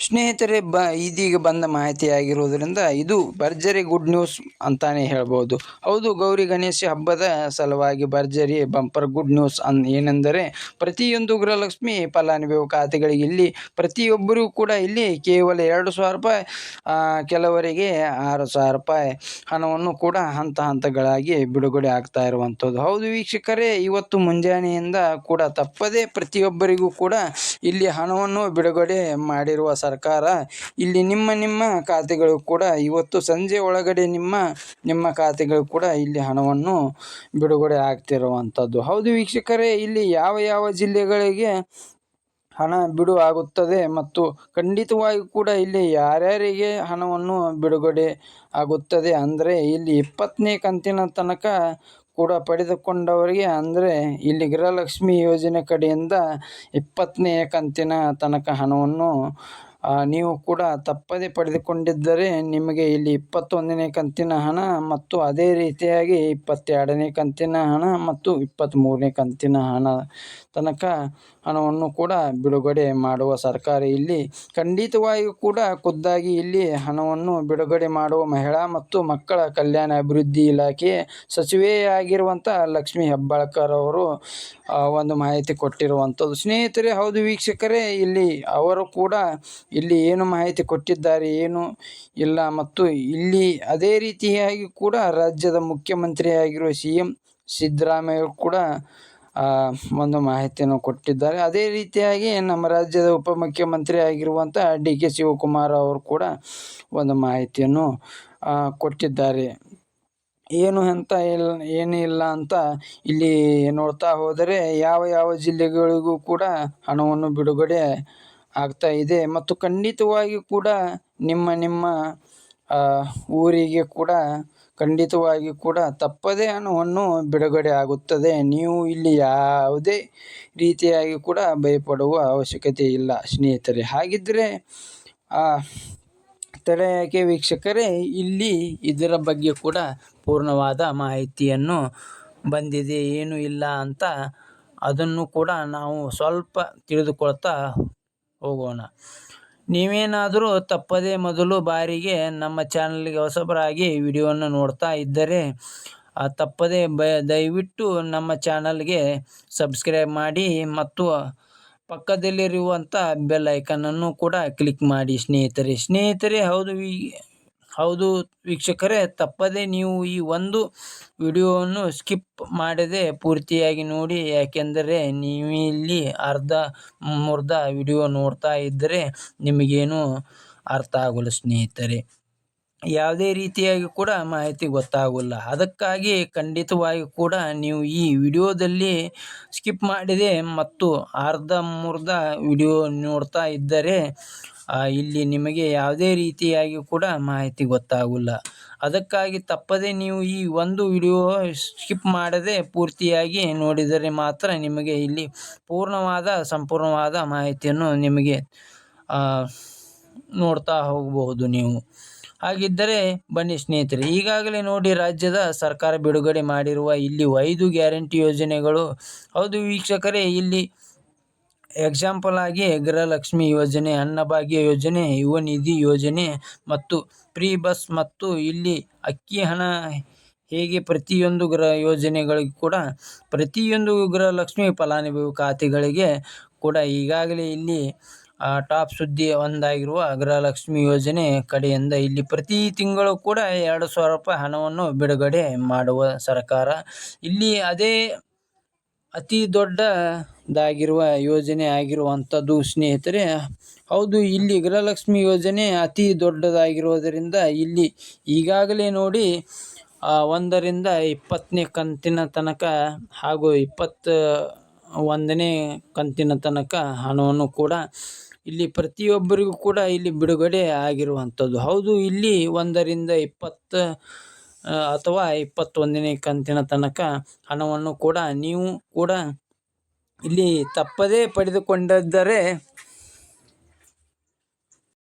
ಸ್ನೇಹಿತರೆ, ಇದೀಗ ಬಂದ ಮಾಹಿತಿಯಾಗಿರುವುದರಿಂದ ಇದು ಭರ್ಜರಿ ಗುಡ್ ನ್ಯೂಸ್ ಅಂತಾನೆ ಹೇಳ್ಬೋದು. ಹೌದು, ಗೌರಿ ಗಣೇಶ ಹಬ್ಬದ ಸಲುವಾಗಿ ಭರ್ಜರಿ ಬಂಪರ್ ಗುಡ್ ನ್ಯೂಸ್ ಏನೆಂದರೆ, ಪ್ರತಿಯೊಂದು ಗೃಹಲಕ್ಷ್ಮಿ ಫಲಾನುಭವಿ ಖಾತೆಗಳಿಗೆ ಇಲ್ಲಿ ಪ್ರತಿಯೊಬ್ಬರಿಗೂ ಕೂಡ ಇಲ್ಲಿ ಕೇವಲ 2,000 ರೂಪಾಯಿ, ಕೆಲವರಿಗೆ 6,000 ರೂಪಾಯಿ ಹಣವನ್ನು ಕೂಡ ಹಂತ ಹಂತಗಳಾಗಿ ಬಿಡುಗಡೆ ಆಗ್ತಾ ಇರುವಂಥದ್ದು. ಹೌದು ವೀಕ್ಷಕರೇ, ಇವತ್ತು ಮುಂಜಾನೆಯಿಂದ ಕೂಡ ತಪ್ಪದೇ ಪ್ರತಿಯೊಬ್ಬರಿಗೂ ಕೂಡ ಇಲ್ಲಿ ಹಣವನ್ನು ಬಿಡುಗಡೆ ಮಾಡಿರುವ ಸರ್ಕಾರ ಇಲ್ಲಿ ನಿಮ್ಮ ಖಾತೆಗಳು ಕೂಡ ಇವತ್ತು ಸಂಜೆ ಒಳಗಡೆ ನಿಮ್ಮ ಖಾತೆಗಳು ಕೂಡ ಇಲ್ಲಿ ಹಣವನ್ನು ಬಿಡುಗಡೆ ಆಗ್ತಿರುವಂಥದ್ದು. ಹೌದು ವೀಕ್ಷಕರೇ, ಇಲ್ಲಿ ಯಾವ ಜಿಲ್ಲೆಗಳಿಗೆ ಹಣ ಬಿಡು ಆಗುತ್ತದೆ ಮತ್ತು ಖಂಡಿತವಾಗಿ ಕೂಡ ಇಲ್ಲಿ ಯಾರ್ಯಾರಿಗೆ ಹಣವನ್ನು ಬಿಡುಗಡೆ ಆಗುತ್ತದೆ ಅಂದರೆ, ಇಲ್ಲಿ 20ನೇ ಕಂತಿನ ತನಕ ಕೂಡ ಪಡೆದುಕೊಂಡವರಿಗೆ, ಅಂದರೆ ಇಲ್ಲಿ ಗೃಹಲಕ್ಷ್ಮಿ ಯೋಜನೆ ಕಡೆಯಿಂದ 20ನೇ ಕಂತಿನ ತನಕ ಹಣವನ್ನು ನೀವು ಕೂಡ ತಪ್ಪದೇ ಪಡೆದುಕೊಂಡಿದ್ದರೆ ನಿಮಗೆ ಇಲ್ಲಿ 21ನೇ ಕಂತಿನ ಹಣ ಮತ್ತು ಅದೇ ರೀತಿಯಾಗಿ 22ನೇ ಕಂತಿನ ಹಣ ಮತ್ತು 23ನೇ ಕಂತಿನ ಹಣ ತನಕ ಹಣವನ್ನು ಕೂಡ ಬಿಡುಗಡೆ ಮಾಡುವ ಸರ್ಕಾರ ಇಲ್ಲಿ ಖಂಡಿತವಾಗಿಯೂ ಕೂಡ ಖುದ್ದಾಗಿ ಇಲ್ಲಿ ಹಣವನ್ನು ಬಿಡುಗಡೆ ಮಾಡುವ ಮಹಿಳಾ ಮತ್ತು ಮಕ್ಕಳ ಕಲ್ಯಾಣ ಅಭಿವೃದ್ಧಿ ಇಲಾಖೆ ಸಚಿವೆಯಾಗಿರುವಂಥ ಲಕ್ಷ್ಮೀ ಹೆಬ್ಬಾಳ್ಕರ್ ಅವರು ಒಂದು ಮಾಹಿತಿ ಕೊಟ್ಟಿರುವಂಥದ್ದು. ಸ್ನೇಹಿತರೆ, ಹೌದು ವೀಕ್ಷಕರೇ, ಇಲ್ಲಿ ಅವರು ಕೂಡ ಇಲ್ಲಿ ಏನು ಮಾಹಿತಿ ಕೊಟ್ಟಿದ್ದಾರೆ, ಏನು ಇಲ್ಲ ಮತ್ತು ಇಲ್ಲಿ ಅದೇ ರೀತಿಯಾಗಿ ಕೂಡ ರಾಜ್ಯದ ಮುಖ್ಯಮಂತ್ರಿಯಾಗಿರುವ CM ಸಿದ್ದರಾಮಯ್ಯ ಕೂಡ ಒಂದು ಮಾಹಿತಿಯನ್ನು ಕೊಟ್ಟಿದ್ದಾರೆ. ಅದೇ ರೀತಿಯಾಗಿ ನಮ್ಮ ರಾಜ್ಯದ ಉಪಮುಖ್ಯಮಂತ್ರಿ ಆಗಿರುವಂಥ DK ಶಿವಕುಮಾರ್ ಅವರು ಕೂಡ ಒಂದು ಮಾಹಿತಿಯನ್ನು ಕೊಟ್ಟಿದ್ದಾರೆ. ಏನಿಲ್ಲ ಅಂತ ಇಲ್ಲಿ ನೋಡ್ತಾ ಹೋದರೆ ಯಾವ ಜಿಲ್ಲೆಗಳಿಗೂ ಕೂಡ ಹಣವನ್ನು ಬಿಡುಗಡೆ ಆಗ್ತಾ ಇದೆ ಮತ್ತು ಖಂಡಿತವಾಗಿ ಕೂಡ ನಿಮ್ಮ ಊರಿಗೆ ಕೂಡ ಖಂಡಿತವಾಗಿ ಕೂಡ ತಪ್ಪದೇ ಹಣವನ್ನು ಬಿಡುಗಡೆ ಆಗುತ್ತದೆ. ನೀವು ಇಲ್ಲಿ ಯಾವುದೇ ರೀತಿಯಾಗಿ ಕೂಡ ಭಯಪಡುವ ಅವಶ್ಯಕತೆ ಇಲ್ಲ ಸ್ನೇಹಿತರೆ. ಹಾಗಿದ್ದರೆ ತಡ ಯಾಕೆ ವೀಕ್ಷಕರೇ, ಇಲ್ಲಿ ಇದರ ಬಗ್ಗೆ ಕೂಡ ಪೂರ್ಣವಾದ ಮಾಹಿತಿಯನ್ನು ಬಂದಿದೆ, ಏನು ಇಲ್ಲ ಅಂತ ಅದನ್ನು ಕೂಡ ನಾವು ಸ್ವಲ್ಪ ತಿಳಿದುಕೊಳ್ತಾ ಹೋಗೋಣ. ನೀವೇನಾದರೂ ತಪ್ಪದೇ ಮೊದಲು ಬಾರಿಗೆ ನಮ್ಮ ಚಾನಲ್ಗೆ ಹೊಸಬರಾಗಿ ವಿಡಿಯೋವನ್ನು ನೋಡ್ತಾ ಇದ್ದರೆ ತಪ್ಪದೇ ದಯವಿಟ್ಟು ನಮ್ಮ ಚಾನಲ್ಗೆ ಸಬ್ಸ್ಕ್ರೈಬ್ ಮಾಡಿ ಮತ್ತು ಪಕ್ಕದಲ್ಲಿರುವಂಥ ಬೆಲ್ ಐಕನನ್ನು ಕೂಡ ಕ್ಲಿಕ್ ಮಾಡಿ ಸ್ನೇಹಿತರೆ. ಹೌದು ವೀಕ್ಷಕರೇ, ತಪ್ಪದೇ ನೀವು ಈ ಒಂದು ವಿಡಿಯೋವನ್ನು ಸ್ಕಿಪ್ ಮಾಡದೆ ಪೂರ್ತಿಯಾಗಿ ನೋಡಿ. ಯಾಕೆಂದರೆ ನೀವಿಲ್ಲಿ ಅರ್ಧಂಬರ್ಧ ವಿಡಿಯೋ ನೋಡ್ತಾ ಇದ್ದರೆ ನಿಮಗೇನು ಅರ್ಥ ಆಗೋಲ್ಲ ಸ್ನೇಹಿತರೆ, ಯಾವುದೇ ರೀತಿಯಾಗಿ ಕೂಡ ಮಾಹಿತಿ ಗೊತ್ತಾಗೋಲ್ಲ. ಅದಕ್ಕಾಗಿ ಖಂಡಿತವಾಗಿ ಕೂಡ ನೀವು ಈ ವಿಡಿಯೋದಲ್ಲಿ ಸ್ಕಿಪ್ ಮಾಡಿದೆ ಮತ್ತು ಅರ್ಧಂಬರ್ಧ ವಿಡಿಯೋ ನೋಡ್ತಾ ಇದ್ದರೆ ಇಲ್ಲಿ ನಿಮಗೆ ಯಾವುದೇ ರೀತಿಯಾಗಿ ಕೂಡ ಮಾಹಿತಿ ಗೊತ್ತಾಗೋಲ್ಲ. ಅದಕ್ಕಾಗಿ ತಪ್ಪದೇ ನೀವು ಈ ಒಂದು ವಿಡಿಯೋ ಸ್ಕಿಪ್ ಮಾಡದೆ ಪೂರ್ತಿಯಾಗಿ ನೋಡಿದರೆ ಮಾತ್ರ ನಿಮಗೆ ಇಲ್ಲಿ ಸಂಪೂರ್ಣವಾದ ಮಾಹಿತಿಯನ್ನು ನಿಮಗೆ ನೋಡ್ತಾ ಹೋಗಬಹುದು ನೀವು. ಹಾಗಿದ್ದರೆ ಬನ್ನಿ ಸ್ನೇಹಿತರೆ, ಈಗಾಗಲೇ ನೋಡಿ ರಾಜ್ಯದ ಸರ್ಕಾರ ಬಿಡುಗಡೆ ಮಾಡಿರುವ ಇಲ್ಲಿ 5 ಗ್ಯಾರಂಟಿ ಯೋಜನೆಗಳು. ಹೌದು ವೀಕ್ಷಕರೇ, ಇಲ್ಲಿ ಎಕ್ಸಾಂಪಲ್ ಆಗಿ ಗೃಹಲಕ್ಷ್ಮಿ ಯೋಜನೆ, ಅನ್ನಭಾಗ್ಯ ಯೋಜನೆ, ಯುವ ನಿಧಿ ಯೋಜನೆ ಮತ್ತು ಫ್ರೀ ಬಸ್ ಮತ್ತು ಇಲ್ಲಿ ಅಕ್ಕಿ ಹಣ, ಹೇಗೆ ಪ್ರತಿಯೊಂದು ಯೋಜನೆಗಳಿಗೂ ಕೂಡ ಪ್ರತಿಯೊಂದು ಗೃಹಲಕ್ಷ್ಮಿ ಫಲಾನುಭವಿ ಖಾತೆಗಳಿಗೆ ಕೂಡ ಈಗಾಗಲೇ ಇಲ್ಲಿ ಟಾಪ್ ಸುದ್ದಿ ಒಂದಾಗಿರುವ ಗೃಹಲಕ್ಷ್ಮಿ ಯೋಜನೆ ಕಡೆಯಿಂದ ಇಲ್ಲಿ ಪ್ರತಿ ತಿಂಗಳು ಕೂಡ 2,000 ರೂಪಾಯಿ ಹಣವನ್ನು ಬಿಡುಗಡೆ ಮಾಡುವ ಸರ್ಕಾರ. ಇಲ್ಲಿ ಅದೇ ಅತಿ ದೊಡ್ಡದಾಗಿರುವ ಯೋಜನೆ ಆಗಿರುವಂಥದ್ದು ಸ್ನೇಹಿತರೆ. ಹೌದು, ಇಲ್ಲಿ ಗೃಹಲಕ್ಷ್ಮಿ ಯೋಜನೆ ಅತಿ ದೊಡ್ಡದಾಗಿರುವುದರಿಂದ ಇಲ್ಲಿ ಈಗಾಗಲೇ ನೋಡಿ 1ರಿಂದ 20ನೇ ಕಂತಿನ ತನಕ ಹಾಗೂ 21ನೇ ಕಂತಿನ ತನಕ ಹಣವನ್ನು ಕೂಡ ಇಲ್ಲಿ ಪ್ರತಿಯೊಬ್ಬರಿಗೂ ಕೂಡ ಇಲ್ಲಿ ಬಿಡುಗಡೆ ಆಗಿರುವಂಥದ್ದು. ಹೌದು, ಇಲ್ಲಿ 1ರಿಂದ 20 ಅಥವಾ 21ನೇ ಕಂತಿನ ತನಕ ಹಣವನ್ನು ಕೂಡ ನೀವು ಕೂಡ ಇಲ್ಲಿ ತಪ್ಪದೇ ಪಡೆದುಕೊಂಡಿದ್ದರೆ